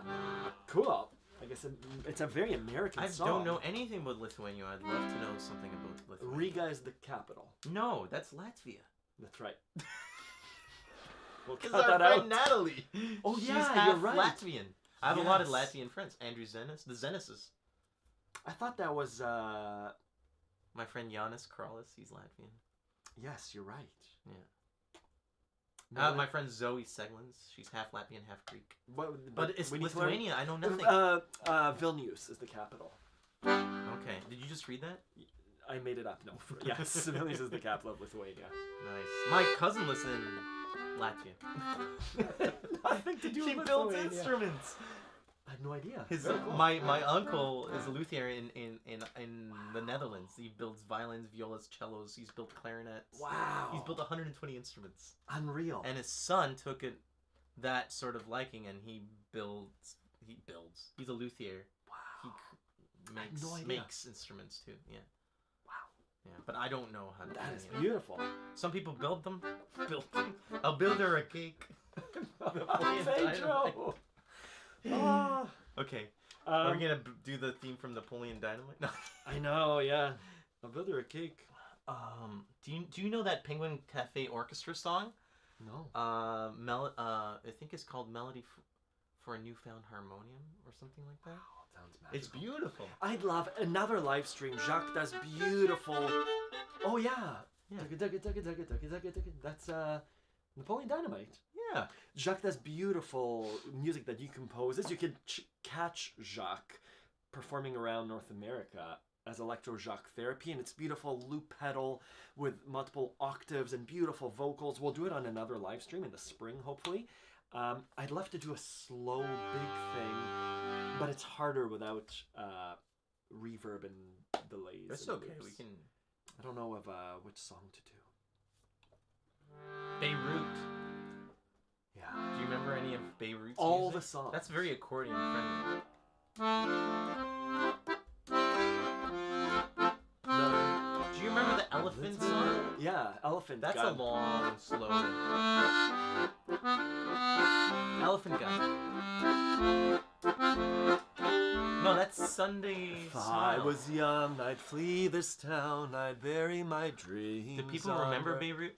Cool. I guess it's a very American song. I don't know anything about Lithuania. I'd love to know something about Lithuania. Riga is the capital. No, that's Latvia. That's right. We'll Because cut our that friend out. Natalie. Oh, she's yeah, half you're right. Latvian. I have a lot of Yes. Latvian friends. Andrew Zenis, the Zenises. I thought that was My friend Janis Kralis, he's Latvian. yes, you're right. Yeah. No, My friend Zoe Seglins, she's half Latvian, half Greek. but it's we need to learn- Lithuania. I know nothing. Vilnius is the capital. Okay. Did you just read that? I made it up. No, yes, Vilnius is the capital of Lithuania. Nice. My cousin lives in Latvia. Nothing to do She with builds Lithuania. instruments. I had no idea. Very cool. My uncle is a luthier in the Netherlands. He builds violins, violas, cellos. He's built clarinets. Wow. He's built 120 instruments. Unreal. And his son took that sort of liking, and he builds. He's a luthier. Wow. He makes instruments too. Yeah. Wow. Yeah, but I don't know how to. That do is any of it. beautiful. Some people build them. I'll build her a cake. Pedro. Oh. Okay. Are we gonna do the theme from Napoleon Dynamite? No. I know. Yeah. I'll build her a cake. Do you know that Penguin Cafe Orchestra song? No. I think it's called Melody for a Newfound Harmonium or something like that. Wow, sounds magical. It's beautiful. I'd love another live stream. Jacques does beautiful. Oh yeah. That's Napoleon Dynamite. Yeah. Jacques does beautiful music that he composes. You can catch Jacques performing around North America as Electro Jacques Therapy, and it's beautiful loop pedal with multiple octaves and beautiful vocals. We'll do it on another live stream in the spring, hopefully. I'd love to do a slow, big thing, but it's harder without reverb and delays. That's and okay. loops. We can. I don't know of which song to do. Beirut. Yeah. Do you remember any of Beirut's All music? the songs. That's very accordion friendly. Do you remember the Elephant song? Yeah, Elephant That's Gun. a long, slow. Elephant Gun. No, that's Sunday If I Smile. was young, I'd flee this town, I'd bury my dreams. Do people remember Beirut?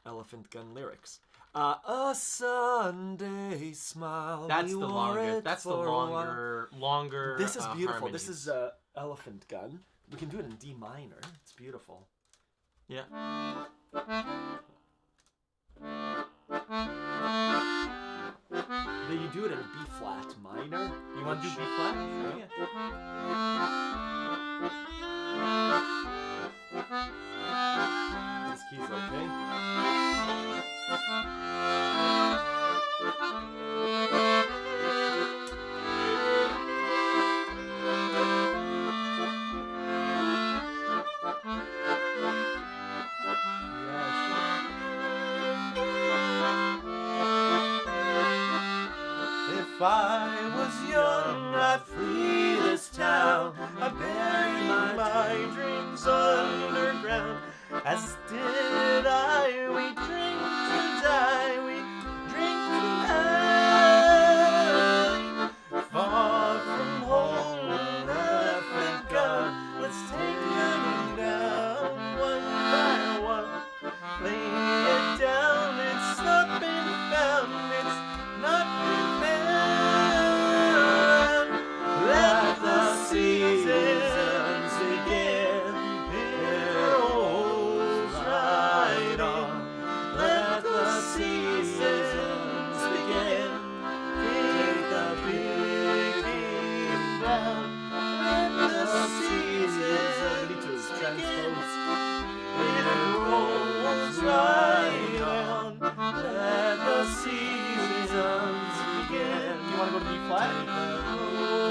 Elephant Gun lyrics. A Sunday smile. That's we the wore longest. it That's the for a while. longer. This is beautiful. harmonies. This is Elephant Gun. We can do it in D minor. It's beautiful. Yeah. Then you do it in B flat minor. You want to do B flat? Yeah. This key's okay. If I was young, I'd flee this town. I'd bury my dreams underground. As did I, we drink to die, we drink to die. Far from home, an elephant gun. Let's take them down one by one. Lay it down, it's not been found, it's not been found. Let the seasons begin, arrows ride on. want to go to B flat?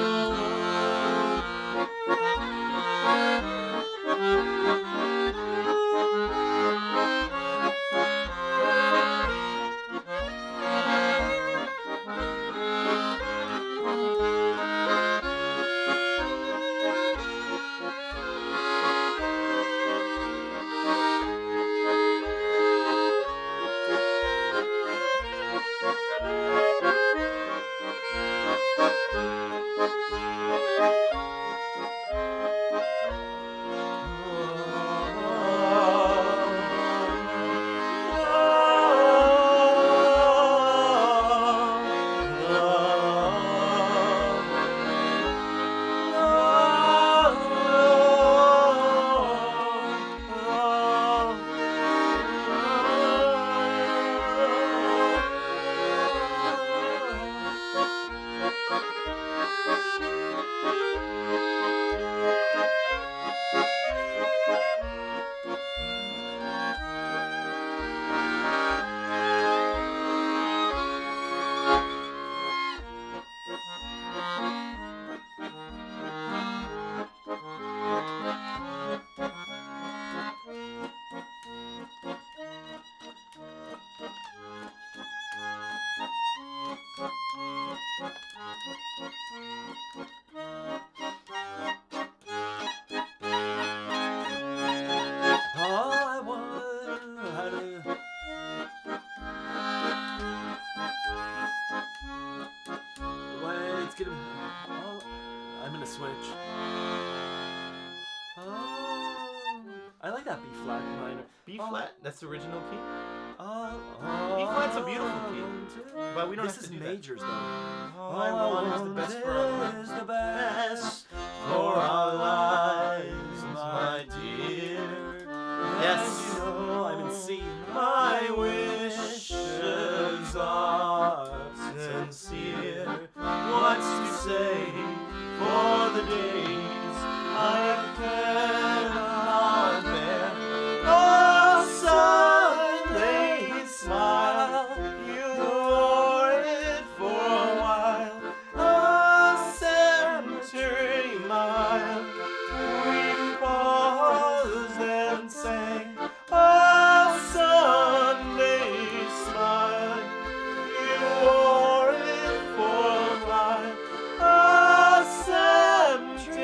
All I want, wait, it's gonna. I'm gonna switch. I like that B flat minor. B flat? That's the original key? B flat's a beautiful key, but we don't This have is to do majors that. though. All I want is the best for our lives. Is the best For our lives, my dear. Yes. You know I'm in C. My wishes are sincere. What's to say for the days I cannot bear? Oh, Sunday smile, you wore it for a while. A cemetery mile, we paused and sang. Oh, Sunday smile, you wore it for a while. A cemetery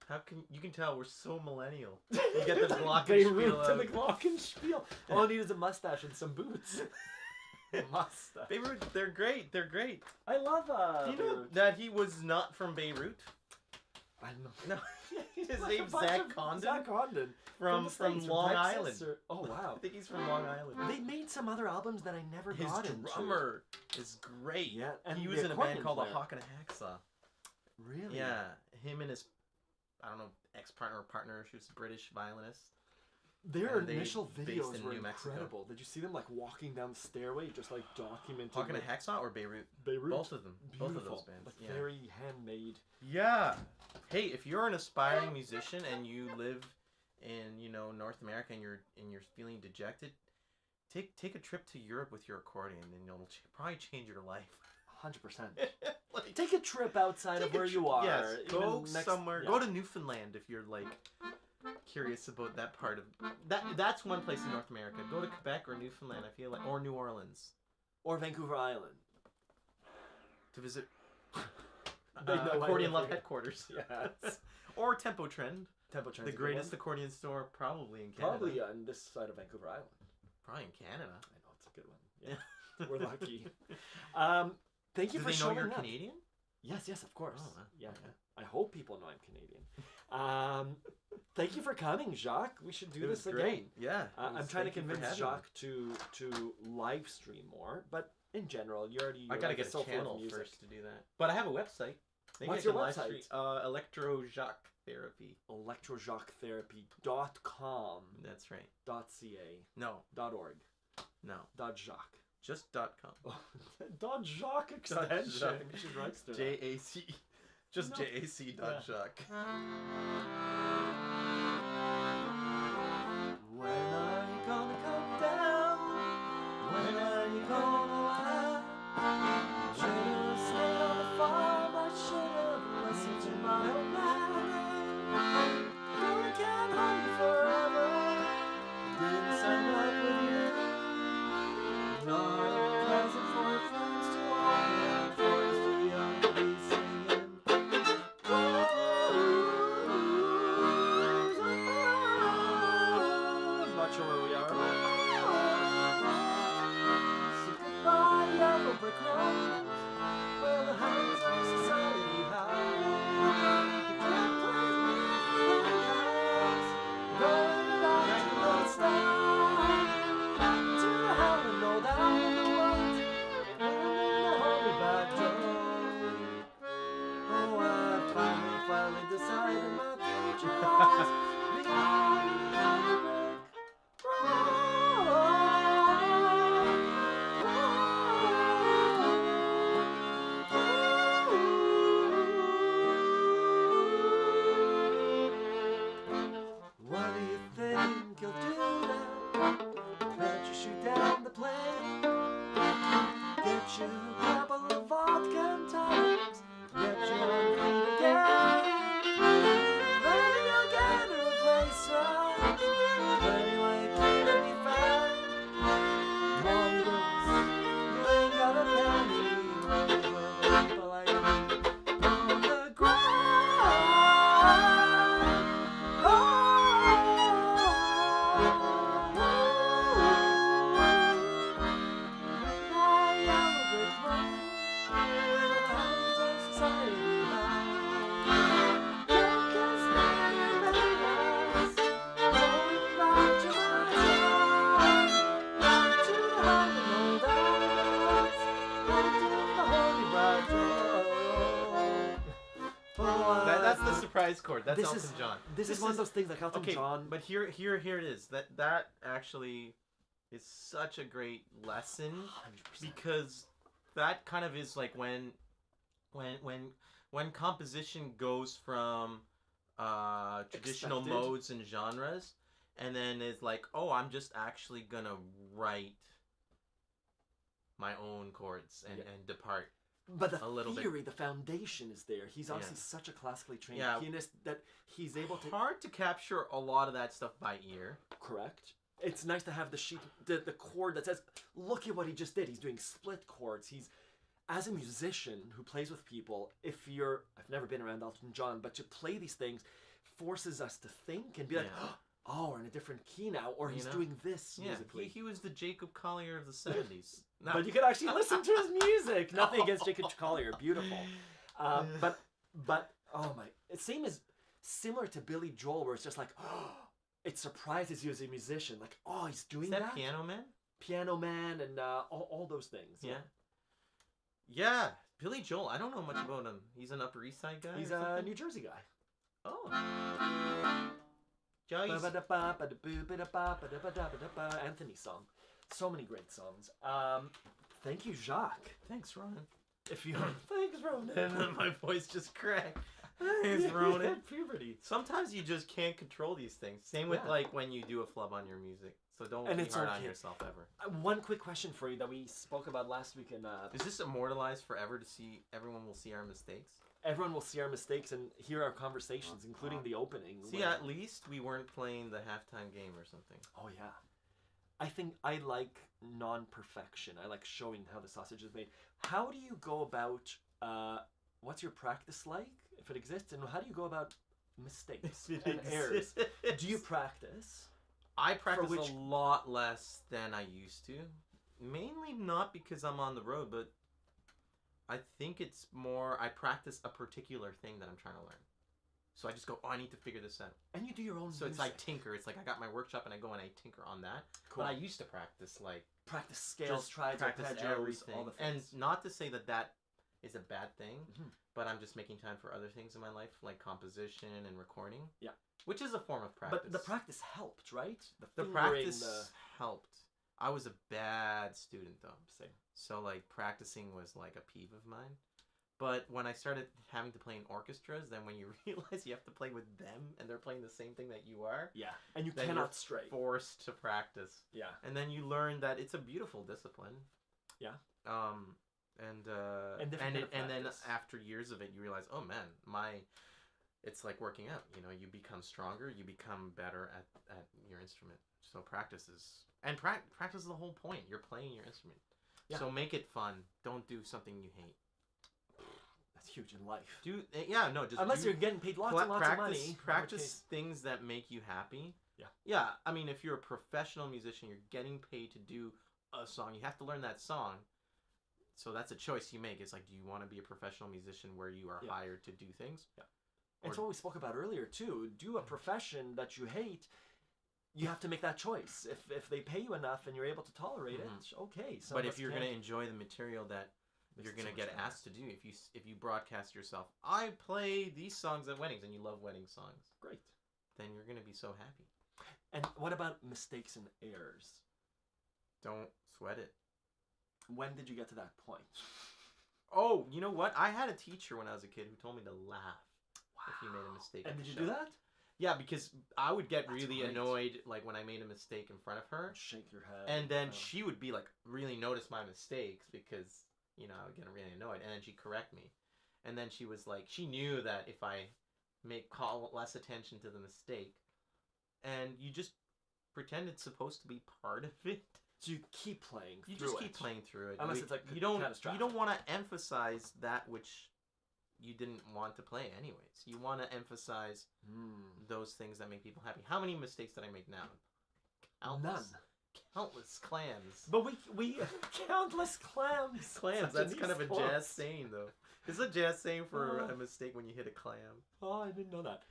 How can you can tell we're so millennial? You get the glockenspiel Beirut to out. the glockenspiel. All I need is a mustache and some boots. Mustache. Beirut, they're great. They're great. I love Do you know Beirut. that he was not from Beirut? I don't know. No, his name's Zach Condon Zach Condon. from the States, Long Texas, Island. Oh wow. I think he's from Long Island. They made some other albums that I never His got into. drummer is great. Yeah, and he the was in a band accordion called player. A Hawk and a Hacksaw. Really? Yeah, him and his, I don't know, ex-partner or partner. She was a British violinist. Their And they initial based videos in were New Mexico. incredible. Did you see them like walking down the stairway, just like documenting? Hawk and a like, Hacksaw or Beirut? Beirut. Both of them. Beautiful. Both of those bands. Like Yeah. very handmade. Yeah. Hey, if you're an aspiring musician and you live in North America and you're feeling dejected, take a trip to Europe with your accordion and it'll probably change your life. 100%. Like, Take a trip outside of where you are. Yes, even go next- somewhere. yeah. Go to Newfoundland if you're like curious about that part of that. That's one place in North America. Go to Quebec or Newfoundland. I feel like, or New Orleans Or Vancouver Island. to visit They know why Accordion we're Love here. headquarters. Yes. Or Tempo Trend, Tempo Trend's the a good greatest one. accordion store probably in Canada. Probably on this side of Vancouver Island. Probably in Canada. I know it's a good one. Yeah. We're lucky. Thank you Do for they know showing you're up. Canadian? Yes, of course. Oh, wow. Yeah, Okay. I hope people know I'm Canadian. Thank you for coming, Jacques. We should do It this was again. great. Yeah. I'm trying to convince Jacques to live stream more, but in general, you're I gotta like get a soul full of channel music. first to do that. But I have a website. Maybe What's I can your live website? stream- Electro Jacques Therapy. electrojacquetherapy.com. That's right. .ca. No, .org. no, .jacques. just .com. Oh, .jacques extension. Jacques. We should register that. JAC. Just No. JAC dot Jacques. When are you gonna come down? When are you gonna laugh? Should've stayed on the farm. I should've listened to my own man. Going can't hold you forever. Didn't sign up with you. Not a present for your friends to open. For us too young to be singing. I'm not sure where we are. So goodbye, yellow brick road, where the hounds of society hide. You can't play the house, going back to the start. Back to the hell and no down in the world, and the holy back door. Oh, I finally decided my future lies behind the brick road. What do you think you'll do now? Bet you shoot down the plane. Get you a couple of vodka and tonics. Get you on your feet again. Maybe you'll get a replacement. Anyway, keeping me fat. Mom goes, you ain't got a penny. For people like me on the ground. That's the surprise chord. That's This Elton is- John. This is one of those things like Elton Okay, John. but here it is. That actually is such a great lesson 100%. because that kind of is like when composition goes from traditional Expected. modes and genres, and then is like, oh, I'm just actually gonna write my own chords and depart. But the a little bit. theory, the foundation is there. He's obviously Yeah. such a classically trained Yeah. pianist that he's able to. Hard to capture a lot of that stuff by ear. Correct. It's nice to have the sheet, the chord that says, "Look at what he just did. He's doing split chords. He's as a musician who plays with people, I've never been around Elton John, but to play these things forces us to think and be like, oh, we're in a different key now, or he's doing this musically. He was the Jacob Collier of the 70s. No. But you could actually listen to his music. Nothing against Jacob Collier, beautiful. But oh my, it seems similar to Billy Joel, where it's just like, it surprises you as a musician, like, oh, he's doing that. Piano Man? Piano Man and all those things. Yeah, Billy Joel. I don't know much about him. He's an Upper East Side guy. He's a New Jersey guy. Oh. Anthony song. So many great songs. Thank you, Jacques. Thanks, Ronan. Thanks, Ronan. My voice just cracked. Thanks, Ronan. Puberty. Sometimes you just can't control these things. Same with like when you do a flub on your music. So don't be hard on yourself ever. One quick question for you that we spoke about last week. Is this immortalized forever to see? Everyone will see our mistakes. Everyone will see our mistakes and hear our conversations, including the opening. See, at least we weren't playing the halftime game or something. Oh yeah. I think I like non-perfection. I like showing how the sausage is made. How do you go about? What's your practice like, if it exists, and how do you go about mistakes and errors? Do you practice? I practice a lot less than I used to. Mainly not because I'm on the road, but I think it's more I practice a particular thing that I'm trying to learn. So I just go, oh, I need to figure this out. And you do your own So music. It's like tinker. It's like I got my workshop and I go and I tinker on that. Cool. But I used to practice like... Practice scales, triads, arpeggios, all the things. And not to say that that is a bad thing, but I'm just making time for other things in my life, like composition and recording. Yeah. Which is a form of practice. But the practice helped, right? The practice helped. I was a bad student, though. Same. So, like, practicing was, like, a peeve of mine. But when I started having to play in orchestras, then when you realize you have to play with them, and they're playing the same thing that you are... Yeah, and you cannot stray. Forced to practice. Yeah. And then you learn that it's a beautiful discipline. Yeah. And then after years of it, you realize, oh, man, it's like working out. You know, you become stronger, you become better at your instrument. So practice is... And practice is the whole point. You're playing your instrument. Yeah. So make it fun. Don't do something you hate. That's huge in life. Just unless you're getting paid lots and lots of money. Practice things that make you happy. Yeah. Yeah. I mean, if you're a professional musician, you're getting paid to do a song. You have to learn that song. So that's a choice you make. It's like, do you want to be a professional musician where you are hired to do things? Yeah. And it's what we spoke about earlier too. Do a profession that you hate. You have to make that choice. If they pay you enough and you're able to tolerate it, okay. But if you're going to enjoy the material that you're going to get asked to do, if you broadcast yourself, I play these songs at weddings, and you love wedding songs, great. Then you're going to be so happy. And what about mistakes and errors? Don't sweat it. When did you get to that point? Oh, you know what? I had a teacher when I was a kid who told me to laugh if you made a mistake. And did you do that? Yeah, because I would get really annoyed, like, when I made a mistake in front of her. Shake your head. And then she would be, like, really notice my mistakes because, you know, I would get really annoyed. And then she'd correct me. And then she was like, she knew that if I call less attention to the mistake, and you just pretend it's supposed to be part of it. So you keep playing through it. You just keep playing through it. Unless it's like you don't want to emphasize that which you didn't want to play anyways. You want to emphasize those things that make people happy. How many mistakes did I make now? None. Countless clams. But we countless clams. Clams. That's kind of a jazz saying, though. It's a jazz saying for a mistake when you hit a clam. Oh, I didn't know that.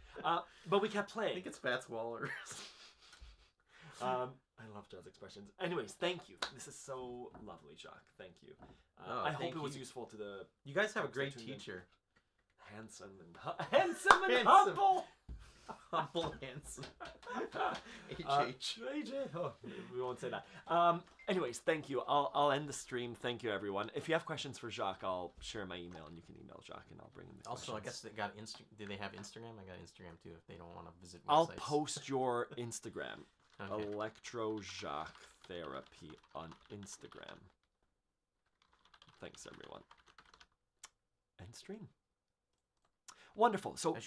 But we kept playing. I think it's Fats Waller. I love jazz expressions. Anyways, thank you. This is so lovely, Jacques. Thank you. I hope it was useful to the... You guys have a great teacher. Handsome and humble. Humble, handsome. HH. Oh, we won't say that. Anyways, thank you. I'll end the stream. Thank you, everyone. If you have questions for Jacques, I'll share my email, and you can email Jacques, and I'll bring in the questions. Also, I guess they got do they have Instagram? I got Instagram, too, if they don't want to visit websites. I'll post your Instagram. Okay. Electro Jacques Therapy on Instagram. Thanks, everyone. End stream. Wonderful. So